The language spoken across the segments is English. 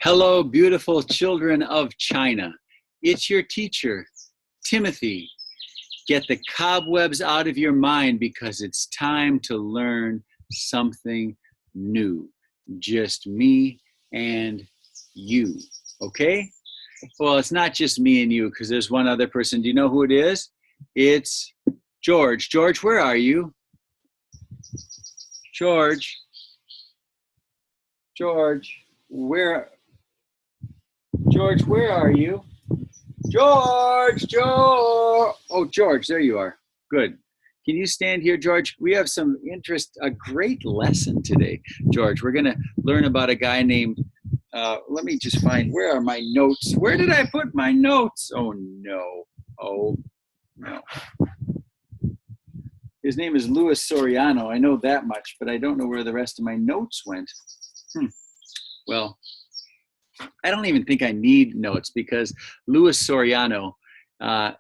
Hello, beautiful children of China. It's your teacher, Timothy. Get the cobwebs out of your mind because it's time to learn something new. Just me and you, okay? Well, it's not just me and you because there's one other person. Do you know who it is? It's George. George, where are you? George. George, where are you? George, oh, George, there you are. Good. Can you stand here, George? We have a great lesson today, George. We're going to learn about a guy named, let me just find, where are my notes? Where did I put my notes? Oh, no. Oh, no. His name is Louis Soriano. I know that much, but I don't know where the rest of my notes went. Well, I don't even think I need notes because Louis Soriano well,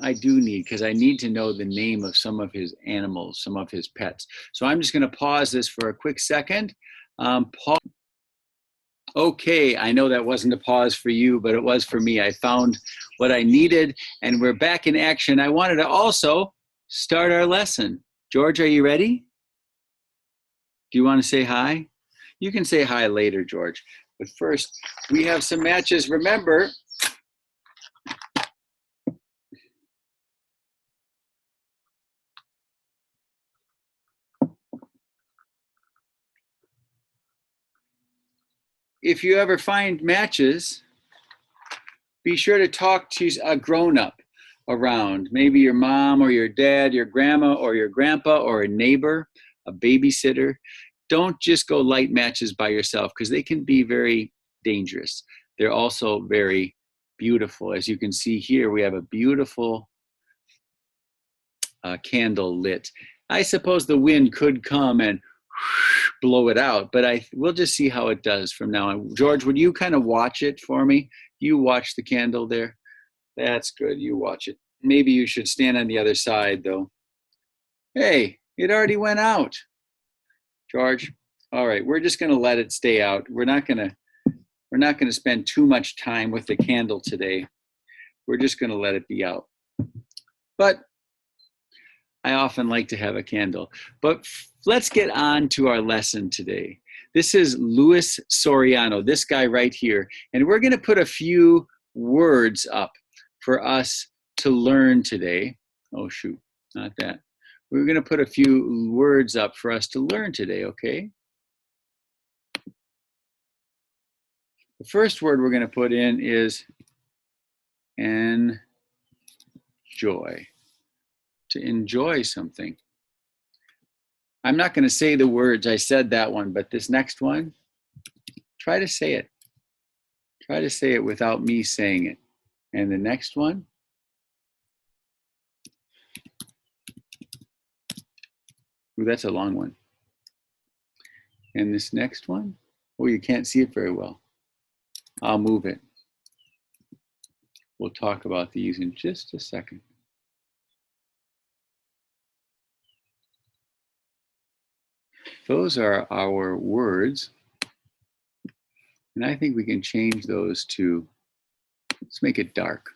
I do need, because I need to know the name of some of his animals, some of his pets. So I'm just going to pause this for a quick second. Okay, I know that wasn't a pause for you, but it was for me. I found what I needed, and we're back in action. I wanted to also start our lesson. George, are you ready? Do you want to say hi? You can say hi later, George. But first, we have some matches. Remember, if you ever find matches, be sure to talk to a grown-up around. Maybe your mom or your dad, your grandma or your grandpa or a neighbor, a babysitter. Don't just go light matches by yourself because they can be very dangerous. They're also very beautiful. As you can see here, we have a beautiful candle lit. I suppose the wind could come and blow it out, but we'll just see how it does from now on. George, would you kind of watch it for me? You watch the candle there. That's good. You watch it. Maybe you should stand on the other side, though. Hey, it already went out. George, all right, we're just going to let it stay out. We're not going to spend too much time with the candle today. We're just going to let it be out. But I often like to have a candle. But let's get on to our lesson today. This is Louis Soriano, this guy right here. And we're going to put a few words up for us to learn today. Oh, shoot, not that. We're going to put a few words up for us to learn today, okay? The first word we're going to put in is enjoy. To enjoy something. I'm not going to say the words, I said that one, but this next one, try to say it. Try to say it without me saying it. And the next one, ooh, that's a long one. And this next one, oh, you can't see it very well. I'll move it. We'll talk about these in just a second. Those are our words. And I think we can change those to, let's make it dark.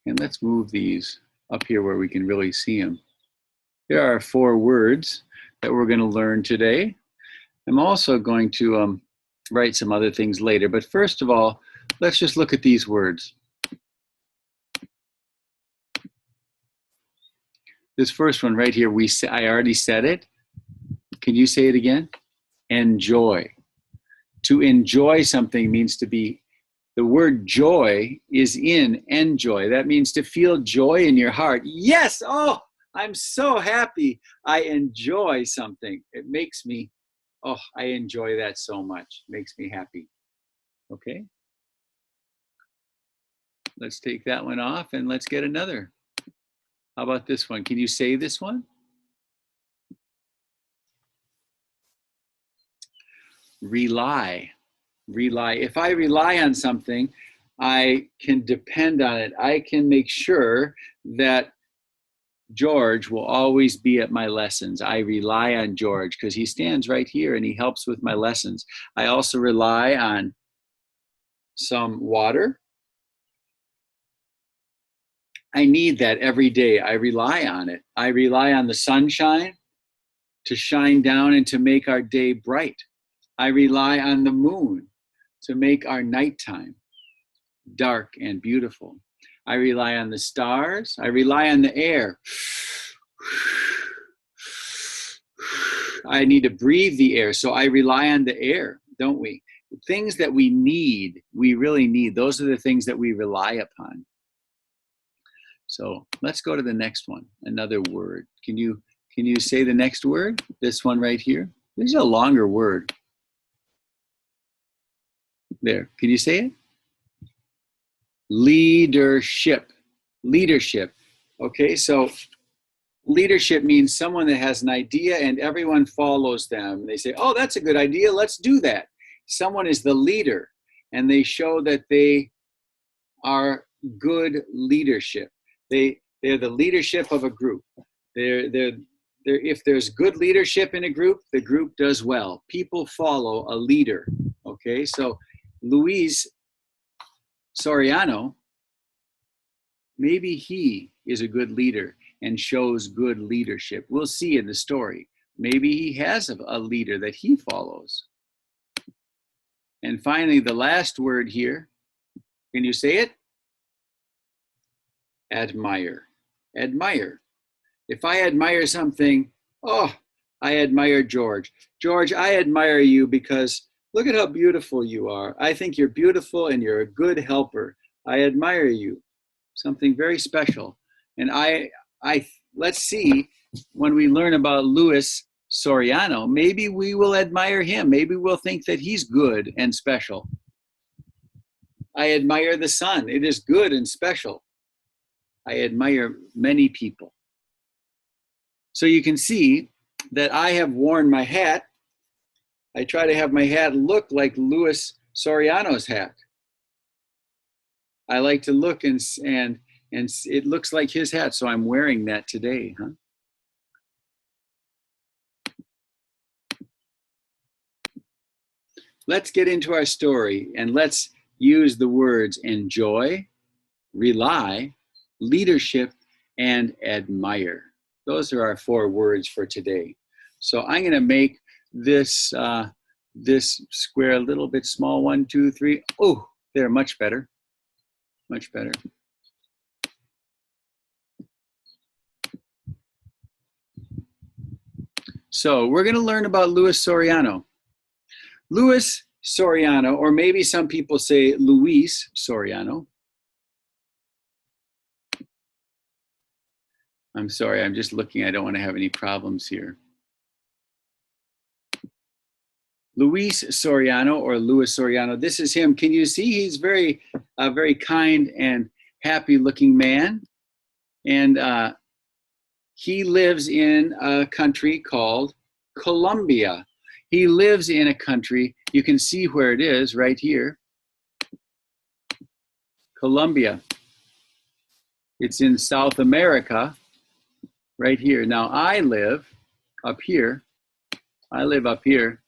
And let's move these up here where we can really see them. There are 4 words that we're going to learn today. I'm also going to write some other things later. But first of all, let's just look at these words. This first one right here, I already said it. Can you say it again? Enjoy. To enjoy something means to be, the word joy is in enjoy. That means to feel joy in your heart. Yes, oh, I'm so happy. I enjoy something. It makes me, oh, I enjoy that so much. It makes me happy. Okay? Let's take that one off and let's get another. How about this one? Can you say this one? Rely. Rely. If I rely on something, I can depend on it. I can make sure that George will always be at my lessons. I rely on George because he stands right here and he helps with my lessons. I also rely on some water. I need that every day. I rely on it. I rely on the sunshine to shine down and to make our day bright. I rely on the moon to make our nighttime dark and beautiful. I rely on the stars. I rely on the air. I need to breathe the air, so I rely on the air, don't we? Things that we need, we really need. Those are the things that we rely upon. So let's go to the next one. Another word. Can you say the next word? This one right here. This is a longer word. There. Can you say it? Leadership. Leadership. Okay, so leadership means someone that has an idea and everyone follows them. They say, oh, that's a good idea. Let's do that. Someone is the leader and they show that they are good leadership. They're the leadership of a group. If there's good leadership in a group, the group does well. People follow a leader. Okay, so Luis Soriano, maybe he is a good leader and shows good leadership. We'll see in the story. Maybe he has a leader that he follows. And finally, the last word here. Can you say it? Admire. Admire. If I admire something, oh, I admire George. George, I admire you because look at how beautiful you are. I think you're beautiful and you're a good helper. I admire you. Something very special. And let's see, when we learn about Luis Soriano, maybe we will admire him. Maybe we'll think that he's good and special. I admire the sun. It is good and special. I admire many people. So you can see that I have worn my hat. I try to have my hat look like Luis Soriano's hat. I like to look and it looks like his hat, so I'm wearing that today, huh? Let's get into our story and let's use the words enjoy, rely, leadership, and admire. Those are our 4 words for today. So I'm going to make this this square a little bit small. 1, 2, 3. Oh, there, much better. Much better. So we're going to learn about Luis Soriano. Luis Soriano, or maybe some people say Luis Soriano. I'm sorry, I'm just looking. I don't want to have any problems here. Luis Soriano, or Luis Soriano, this is him. Can you see he's a very kind and happy looking man? And he lives in a country called Colombia. He lives in a country, you can see where it is right here. Colombia. It's in South America, right here. Now I live up here. I live up here,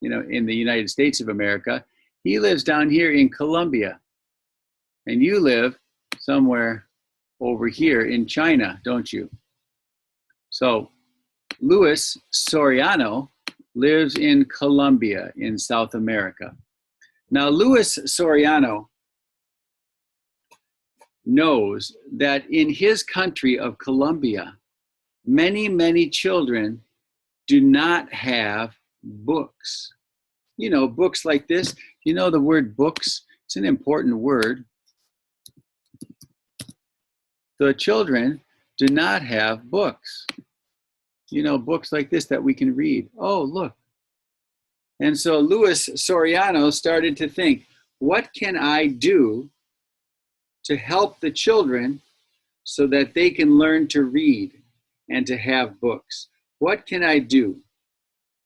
you know, in the United States of America. He lives down here in Colombia. And you live somewhere over here in China, don't you? So Luis Soriano lives in Colombia in South America. Now Luis Soriano knows that in his country of Colombia, many, many children do not have books. You know, books like this. You know the word books? It's an important word. The children do not have books. You know, books like this that we can read. Oh, look. And so Luis Soriano started to think, what can I do to help the children so that they can learn to read and to have books? What can I do?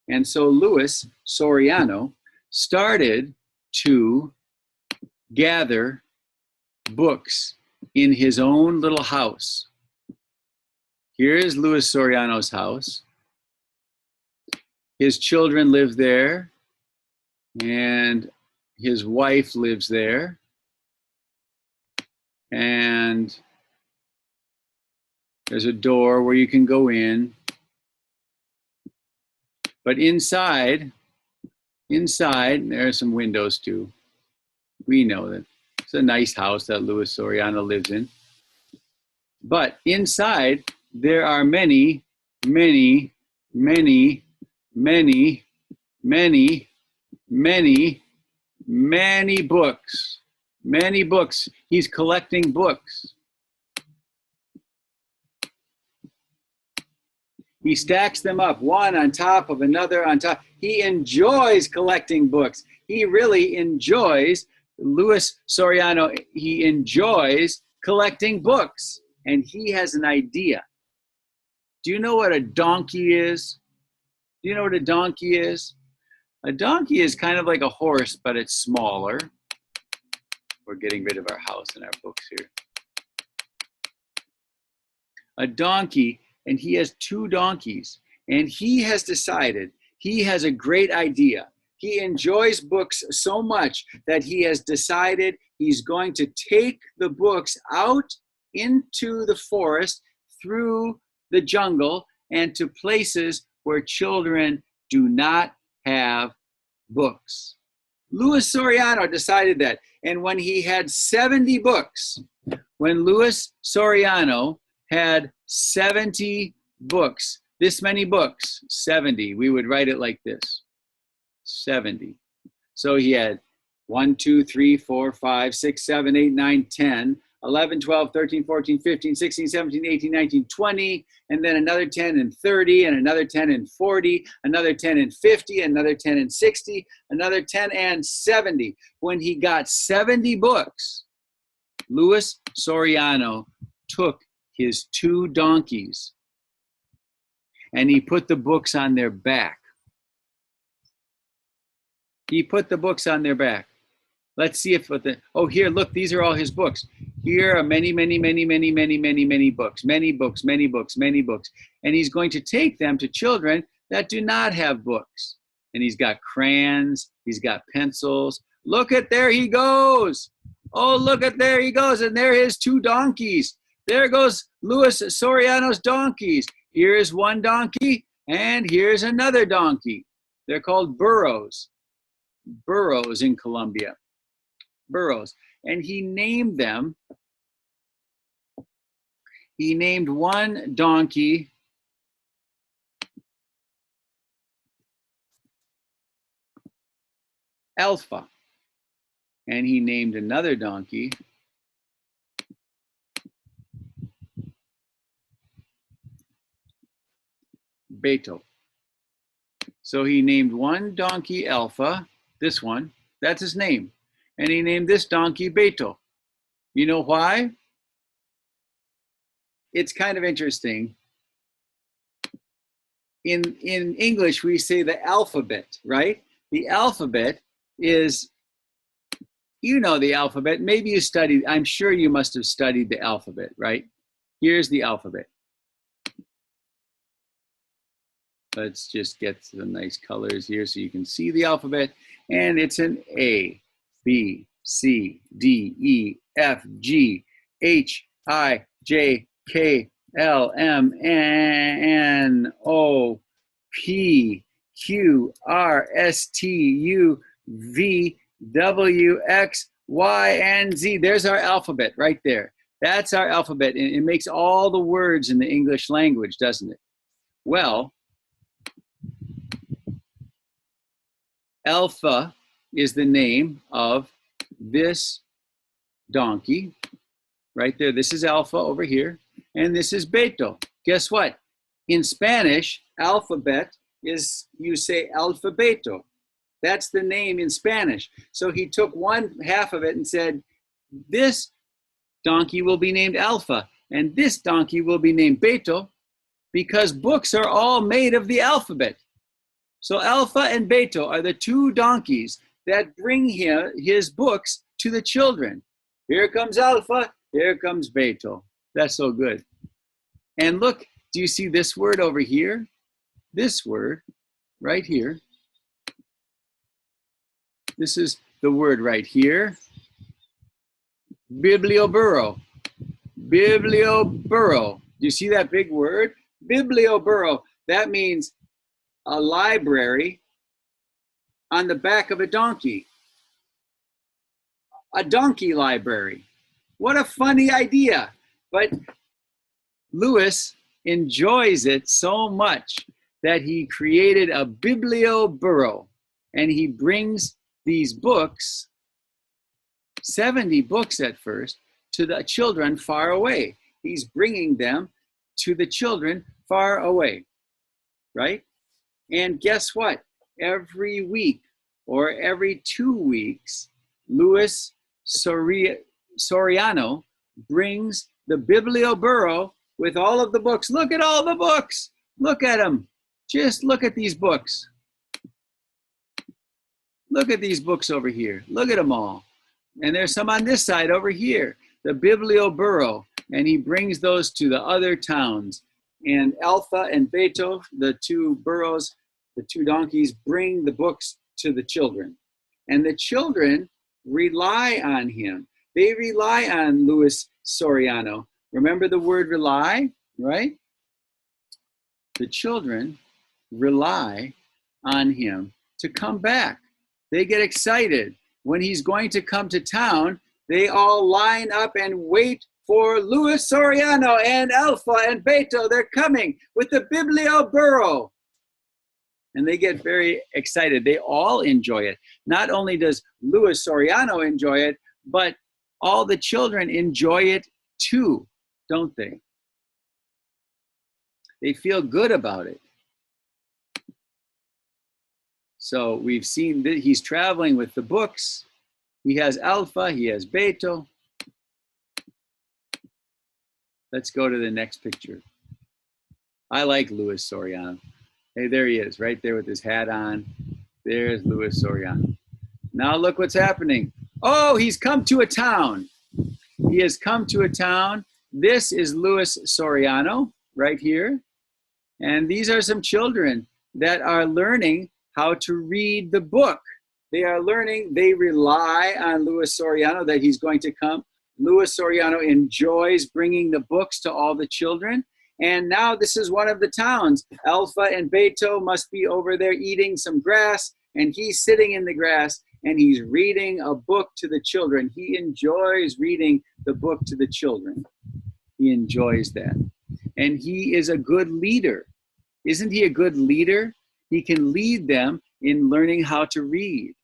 And so Luis Soriano started to gather books in his own little house. Here is Luis Soriano's house. His children live there, and his wife lives there. And there's a door where you can go in. But inside, there are some windows too. We know that it's a nice house that Luis Soriano lives in. But inside, there are many, many, many, many, many, many, many books. Many books. He's collecting books. He stacks them up, one on top of another on top. He enjoys collecting books. He really enjoys, Luis Soriano, he enjoys collecting books. And he has an idea. Do you know what a donkey is? Do you know what a donkey is? A donkey is kind of like a horse, but it's smaller. We're getting rid of our house and our books here. A donkey, and he has two donkeys, and he has decided he has a great idea. He enjoys books so much that he has decided he's going to take the books out into the forest, through the jungle, and to places where children do not have books. Luis Soriano decided that. And when he had 70 books, when Luis Soriano had 70 books, this many books, 70, we would write it like this, 70. So he had 1, 2, 3, 4, 5, 6, 7, 8, 9, 10, 11, 12, 13, 14, 15, 16, 17, 18, 19, 20, and then another 10 and 30, and another 10 and 40, another 10 and 50, another 10 and 60, another 10 and 70. When he got 70 books, Luis Soriano took his two donkeys and he put the books on their back. He put the books on their back. Let's see if, oh, here, look, these are all his books. Here are many, many, many, many, many, many, many books, many books, many books, many books. And he's going to take them to children that do not have books. And he's got crayons, he's got pencils. Look at, there he goes. Oh, look at, there he goes. And there are his two donkeys. There goes Luis Soriano's donkeys. Here's one donkey, and here's another donkey. They're called burros. Burros in Colombia. Burros. And he named them. He named one donkey Alpha. And he named another donkey Beto. So he named one donkey Alpha, this one, that's his name. And he named this donkey Beto. You know why? It's kind of interesting. In English, we say the alphabet, right? The alphabet is, you know the alphabet. Maybe you studied, I'm sure you must have studied the alphabet, right? Here's the alphabet. Let's just get some nice colors here so you can see the alphabet. And it's an A, B, C, D, E, F, G, H, I, J, K, L, M, N, O, P, Q, R, S, T, U, V, W, X, Y, and Z. There's our alphabet right there. That's our alphabet. And it makes all the words in the English language, doesn't it? Well, Alpha is the name of this donkey right there. This is Alpha over here, and this is Beto. Guess what? In Spanish, alphabet is, you say alfabeto. That's the name in Spanish. So he took one half of it and said, this donkey will be named Alpha, and this donkey will be named Beto, because books are all made of the alphabet. So Alpha and Beto are the two donkeys that bring his books to the children. Here comes Alpha, here comes Beto. That's so good. And look, Do you see this word over here? This word right here. This is the word right here. Biblioburo. Biblioburo. Do you see that big word? Biblioburo. That means a library on the back of a donkey. A donkey library. What a funny idea. But Lewis enjoys it so much that he created a biblioburo, and he brings these books, 70 books at first, to the children far away. He's bringing them to the children far away, right? And guess what? Every week or every 2 weeks, Louis Soriano brings the biblioburo with all of the books. Look at all the books. Look at them. Just look at these books. Look at these books over here. Look at them all. And there's some on this side over here, the biblioburo. And he brings those to the other towns. And Alpha and Beta, the two burros, the two donkeys, bring the books to the children. And the children rely on him. They rely on Louis Soriano. Remember the word rely, right? The children rely on him to come back. They get excited. When he's going to come to town, they all line up and wait for Louis Soriano and Alpha and Beta. They're coming with the biblioburo. And they get very excited. They all enjoy it. Not only does Louis Soriano enjoy it, but all the children enjoy it too, don't they? They feel good about it. So we've seen that he's traveling with the books. He has Alpha, he has Beta. Let's go to the next picture. I like Louis Soriano. Hey, there he is, right there with his hat on. There's Louis Soriano. Now look what's happening. Oh, he's come to a town. He has come to a town. This is Louis Soriano right here. And these are some children that are learning how to read the book. They are learning, they rely on Louis Soriano that he's going to come. Louis Soriano enjoys bringing the books to all the children. And now this is one of the towns. Alpha and Beta must be over there eating some grass, and he's sitting in the grass and he's reading a book to the children. He enjoys reading the book to the children. He enjoys that. And he is a good leader. Isn't he a good leader? He can lead them in learning how to read.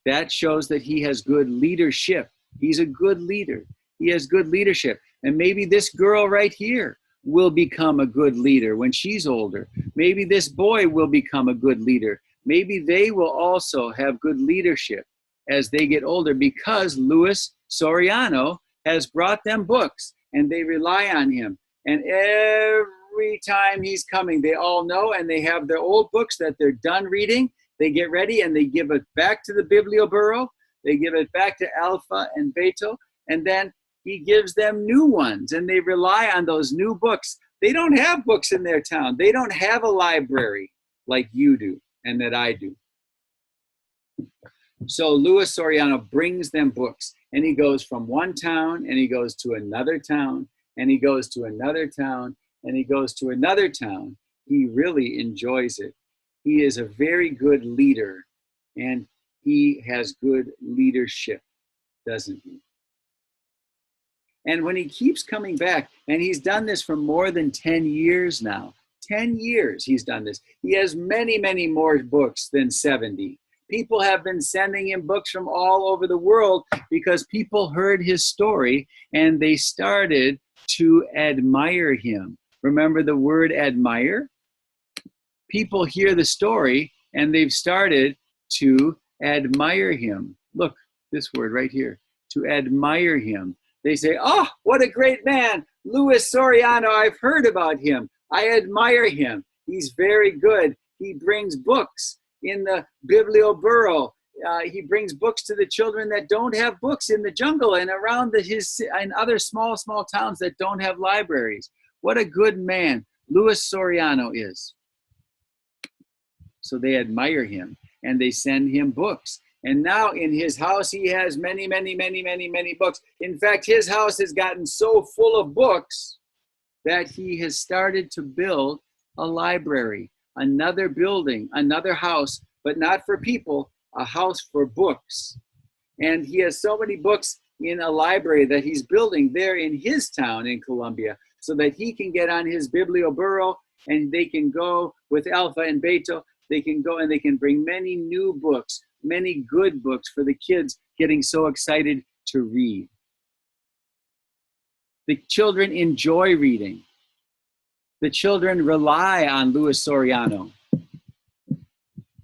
That shows that he has good leadership. He's a good leader. He has good leadership. And maybe this girl right here will become a good leader when she's older. Maybe this boy will become a good leader. Maybe they will also have good leadership as they get older because Louis Soriano has brought them books and they rely on him. And every time he's coming, they all know, and they have their old books that they're done reading. They get ready and they give it back to the biblioburo. They give it back to Alpha and Beta, and then he gives them new ones, and they rely on those new books. They don't have books in their town. They don't have a library like you do and that I do. So Louis Soriano brings them books, and he goes from one town, and he goes to another town, and he goes to another town, and he goes to another town. He really enjoys it. He is a very good leader, and he has good leadership, doesn't he? And when he keeps coming back, and he's done this for more than 10 years now, 10 years he's done this. He has many, many more books than 70. People have been sending him books from all over the world because people heard his story and they started to admire him. Remember the word admire? People hear the story and they've started to admire him. Look, this word right here, to admire him. They say, oh, what a great man, Louis Soriano, I've heard about him. I admire him. He's very good. He brings books in the biblioburo. He brings books to the children that don't have books in the jungle and around and other small towns that don't have libraries. What a good man Louis Soriano is. So they admire him and they send him books. And now in his house, he has many, many, many, many, many books. In fact, his house has gotten so full of books that he has started to build a library, another building, another house, but not for people, a house for books. And he has so many books in a library that he's building there in his town in Colombia so that he can get on his biblioburro and they can go with Alpha and Beta. They can go and they can bring many new books, many good books for the kids getting so excited to read. The children enjoy reading. The children rely on Louis Soriano.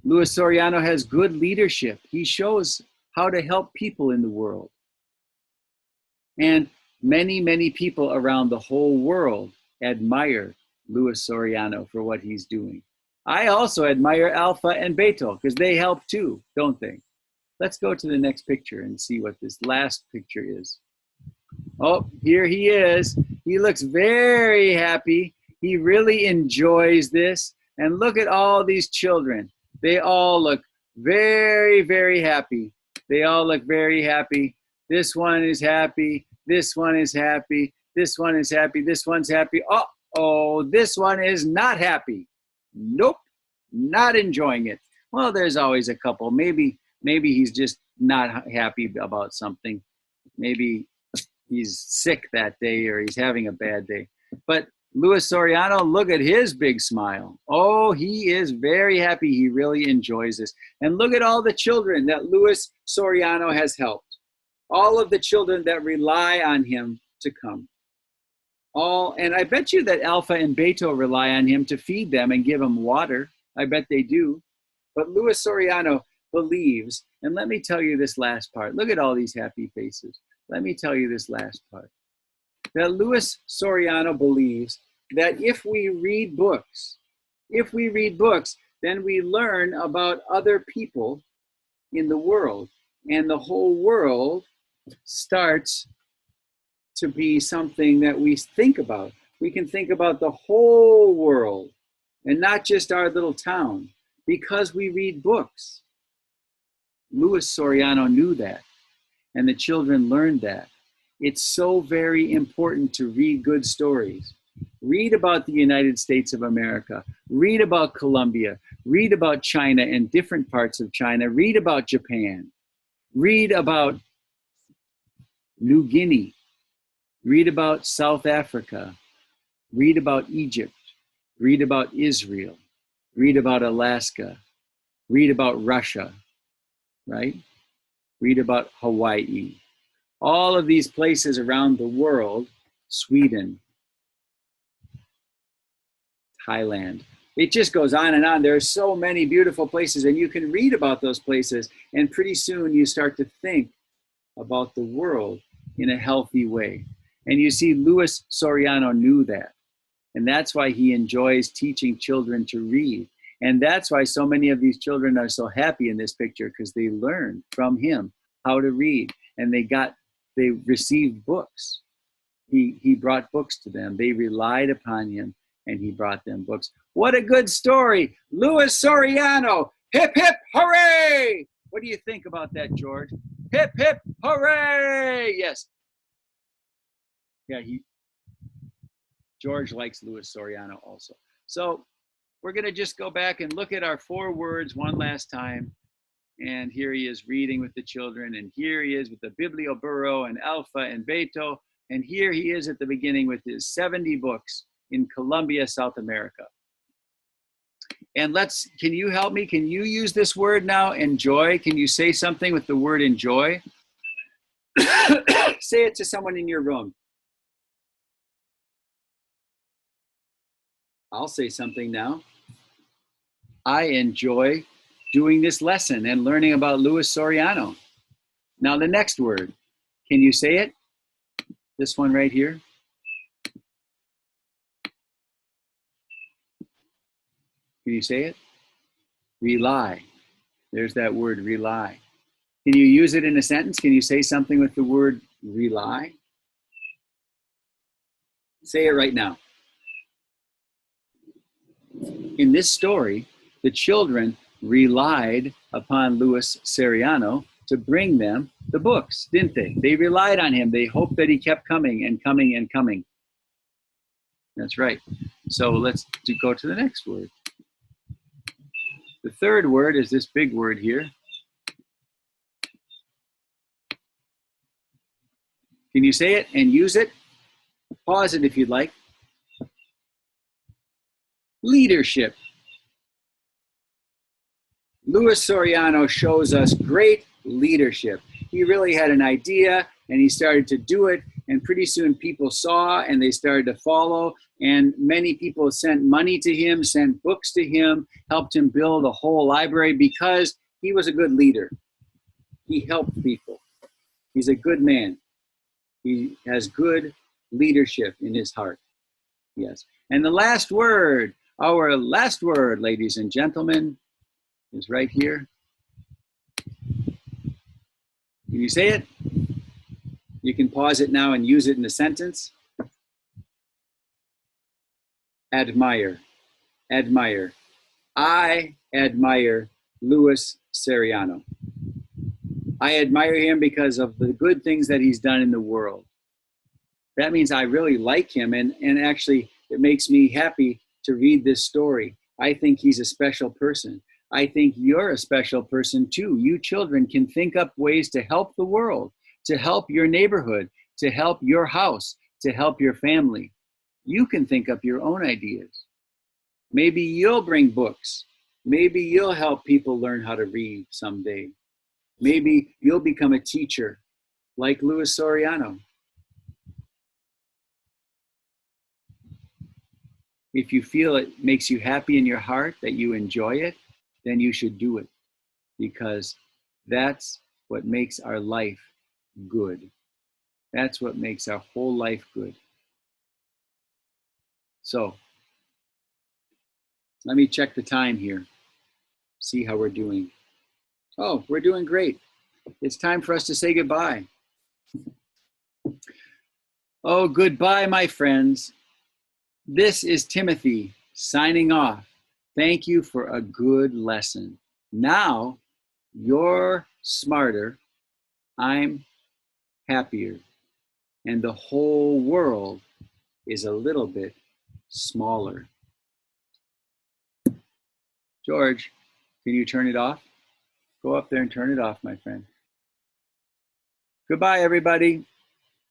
Louis Soriano has good leadership. He shows how to help people in the world. And many, many people around the whole world admire Louis Soriano for what he's doing. I also admire Alpha and Beta because they help too, don't they? Let's go to the next picture and see what this last picture is. Oh, here he is. He looks very happy. He really enjoys this. And look at all these children. They all look very, very happy. They all look very happy. This one is happy. This one is happy. This one is happy. This one's happy. Oh, this one is not happy. Nope, not enjoying it. Well, there's always a couple. Maybe he's just not happy about something. Maybe he's sick that day or he's having a bad day. But Louis Soriano, look at his big smile. Oh, he is very happy. He really enjoys this. And look at all the children that Louis Soriano has helped. All of the children that rely on him to come. And I bet you that Alpha and Beta rely on him to feed them and give them water. I bet they do. But Louis Soriano believes, and let me tell you this last part. Look at all these happy faces. Let me tell you this last part. That Louis Soriano believes that if we read books, then we learn about other people in the world. And the whole world starts to be something that we think about. We can think about the whole world and not just our little town because we read books. Louis Soriano knew that, and the children learned that. It's so very important to read good stories. Read about the United States of America. Read about Colombia. Read about China and different parts of China. Read about Japan. Read about New Guinea. Read about South Africa. Read about Egypt. Read about Israel. Read about Alaska. Read about Russia, right? Read about Hawaii. All of these places around the world, Sweden, Thailand. It just goes on and on. There are so many beautiful places, and you can read about those places, and pretty soon you start to think about the world in a healthy way. And you see, Louis Soriano knew that. And that's why he enjoys teaching children to read. And that's why so many of these children are so happy in this picture, because they learned from him how to read. And they received books. He brought books to them. They relied upon him, and he brought them books. What a good story. Louis Soriano. Hip, hip, hooray. What do you think about that, George? Hip, hip, hooray. Yes. Yeah, George likes Louis Soriano also. So we're going to just go back and look at our 4 words one last time. And here he is reading with the children. And here he is with the Biblioburro and Alpha and Beta. And here he is at the beginning with his 70 books in Colombia, South America. And can you help me? Can you use this word now, enjoy? Can you say something with the word enjoy? Say it to someone in your room. I'll say something now. I enjoy doing this lesson and learning about Louis Soriano. Now the next word, can you say it? This one right here. Can you say it? Rely. There's that word, rely. Can you use it in a sentence? Can you say something with the word rely? Say it right now. In this story, the children relied upon Louis Seriano to bring them the books, didn't they? They relied on him. They hoped that he kept coming and coming and coming. That's right. So let's go to the next word. The third word is this big word here. Can you say it and use it? Pause it if you'd like. Leadership. Louis Soriano shows us great leadership. He really had an idea and he started to do it, and pretty soon people saw and they started to follow, and many people sent money to him, sent books to him, helped him build a whole library because he was a good leader. He helped people. He's a good man. He has good leadership in his heart. Yes. And the last word, our last word, ladies and gentlemen, is right here. Can you say it? You can pause it now and use it in a sentence. Admire. Admire. I admire Louis Seriano. I admire him because of the good things that he's done in the world. That means I really like him, and actually it makes me happy to read this story. I think he's a special person. I think you're a special person too. You children can think up ways to help the world, to help your neighborhood, to help your house, to help your family. You can think up your own ideas. Maybe you'll bring books. Maybe you'll help people learn how to read someday. Maybe you'll become a teacher like Louis Soriano. If you feel it makes you happy in your heart, that you enjoy it, then you should do it, because that's what makes our life good. That's what makes our whole life good. So let me check the time here, see how we're doing. Oh, we're doing great. It's time for us to say goodbye. Oh, goodbye, my friends. This is Timothy signing off. Thank you for a good lesson. Now you're smarter, I'm happier, and the whole world is a little bit smaller. George, can you turn it off? Go up there and turn it off, my friend. Goodbye, everybody.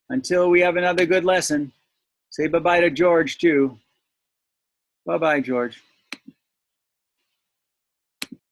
Until we have another good lesson. Say bye-bye to George, too. Bye-bye, George.